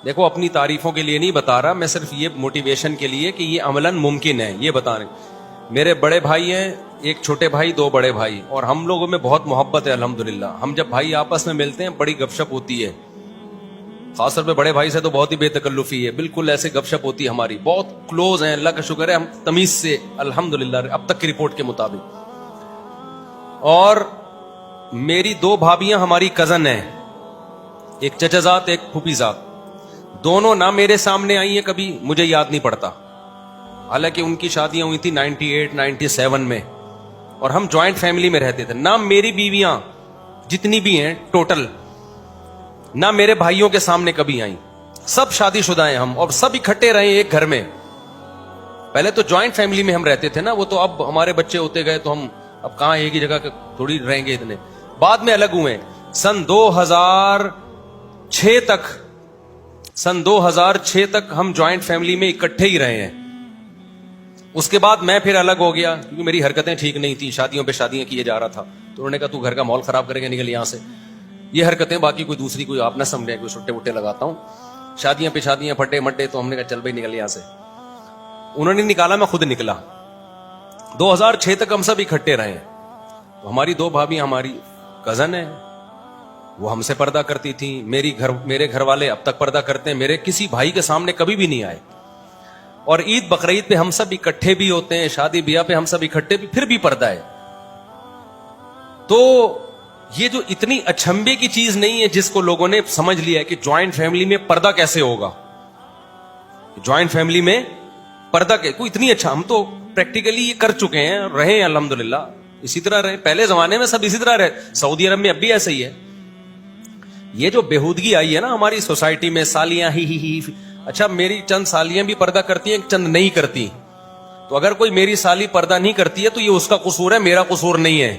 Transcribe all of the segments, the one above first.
دیکھو اپنی تعریفوں کے لیے نہیں بتا رہا میں, صرف یہ موٹیویشن کے لیے کہ یہ عملاً ممکن ہے یہ بتا رہے. میرے بڑے بھائی ہیں, ایک چھوٹے بھائی, 2 بڑے بھائی, اور ہم لوگوں میں بہت محبت ہے الحمدللہ. ہم جب بھائی آپس میں ملتے ہیں بڑی گپ شپ ہوتی ہے, خاص طور پہ بڑے بھائی سے تو بہت ہی بے تکلفی ہے, بالکل ایسے گپ شپ ہوتی ہے ہماری, بہت کلوز ہیں, اللہ کا شکر ہے ہم تمیز سے الحمدللہ اب تک کی رپورٹ کے مطابق. اور میری 2 بھابیاں ہماری کزن ہیں, ایک چچا زاد ایک پھوپھی زاد, دونوں نہ میرے سامنے آئی ہیں کبھی, مجھے یاد نہیں پڑتا, حالانکہ ان کی شادیاں ہوئی تھی 98 97 میں, اور ہم جوائنٹ فیملی میں رہتے تھے. نہ میری بیویاں جتنی بھی ہیں ٹوٹل, نہ میرے بھائیوں کے سامنے کبھی آئیں. سب شادی شدہ ہیں ہم, اور سب اکٹھے رہے ایک گھر میں. پہلے تو جوائنٹ فیملی میں ہم رہتے تھے نا, وہ تو اب ہمارے بچے ہوتے گئے تو ہم اب کہاں ایک ہی جگہ تھوڑی رہیں گے اتنے, بعد میں الگ ہوئے. سن 2006 تک ہم جوائنٹ فیملی میں اکٹھے ہی رہے ہیں. اس کے بعد میں پھر الگ ہو گیا کیونکہ میری حرکتیں ٹھیک نہیں تھی, شادیوں پہ شادیاں کیے جا رہا تھا, تو انہوں نے کہا تو گھر کا ماحول خراب کرے گا, نکل یہاں سے. یہ حرکتیں, باقی کوئی دوسری کوئی آپ نہ سمجھیں, کوئی چھوٹے وٹے لگاتا ہوں, شادیاں پہ شادیاں, پھٹے مٹے, تو ہم نے کہا چل بھائی نکل یہاں سے. انہوں نے نکالا, میں خود نکلا. 2006 تک ہم سب اکٹھے رہے. ہماری 2 بھابیاں ہماری کزن ہیں, وہ ہم سے پردہ کرتی تھیں. میرے گھر والے اب تک پردہ کرتے ہیں, میرے کسی بھائی کے سامنے کبھی بھی نہیں آئے. اور عید بقرعید پہ ہم سب اکٹھے بھی ہوتے ہیں, شادی بیاہ پہ ہم سب اکٹھے بھی, پھر بھی پردہ ہے. تو یہ جو اتنی اچھمبے کی چیز نہیں ہے جس کو لوگوں نے سمجھ لیا ہے کہ جوائنٹ فیملی میں پردہ کیسے ہوگا, جوائنٹ فیملی میں پردہ کوئی اتنی اچھا, ہم تو پریکٹیکلی یہ کر چکے ہیں, رہے ہیں الحمدللہ, اسی طرح رہے. پہلے زمانے میں سب اسی طرح رہے, سعودی عرب میں اب بھی ایسا ہی ہے. یہ جو بےہودگی آئی ہے نا ہماری سوسائٹی میں, سالیاں ہی اچھا میری چند سالیاں بھی پردہ کرتی ہیں, چند نہیں کرتی. تو اگر کوئی میری سالی پردہ نہیں کرتی ہے تو یہ اس کا قصور ہے, میرا قصور نہیں ہے.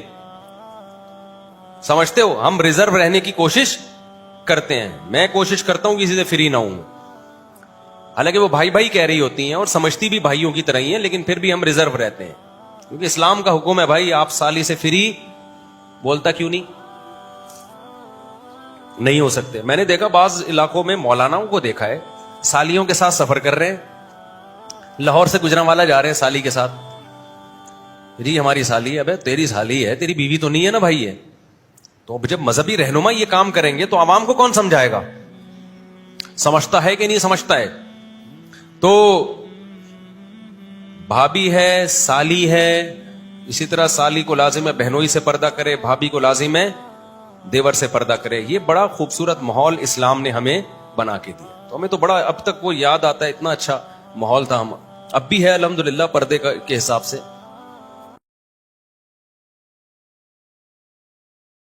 سمجھتے ہو, ہم ریزرو رہنے کی کوشش کرتے ہیں. میں کوشش کرتا ہوں کسی سے فری نہ ہوں, حالانکہ وہ بھائی بھائی کہہ رہی ہوتی ہیں اور سمجھتی بھی بھائیوں کی طرح ہی ہیں, لیکن پھر بھی ہم ریزرو رہتے ہیں کیونکہ اسلام کا حکم ہے بھائی, آپ سالی سے فری بولتا کیوں نہیں ہو سکتے. میں نے دیکھا بعض علاقوں میں مولاناؤں کو دیکھا ہے سالیوں کے ساتھ سفر کر رہے ہیں, لاہور سے گجرانوالا جا رہے ہیں سالی کے ساتھ, جی ہماری سالی ہے. ابے تیری سالی ہے, تیری بیوی تو نہیں ہے نا بھائی ہے. تو جب مذہبی رہنما یہ کام کریں گے تو عوام کو کون سمجھائے گا, سمجھتا ہے کہ نہیں سمجھتا ہے. تو بھابی ہے, سالی ہے, اسی طرح سالی کو لازم ہے بہنوئی سے پردہ کرے, بھابی کو لازم ہے دیور سے پردہ کرے. یہ بڑا خوبصورت ماحول اسلام نے ہمیں بنا کے دیا. تو ہمیں تو بڑا اب تک وہ یاد آتا ہے, اتنا اچھا ماحول تھا. ہم اب بھی ہے الحمدللہ پردے کے حساب سے.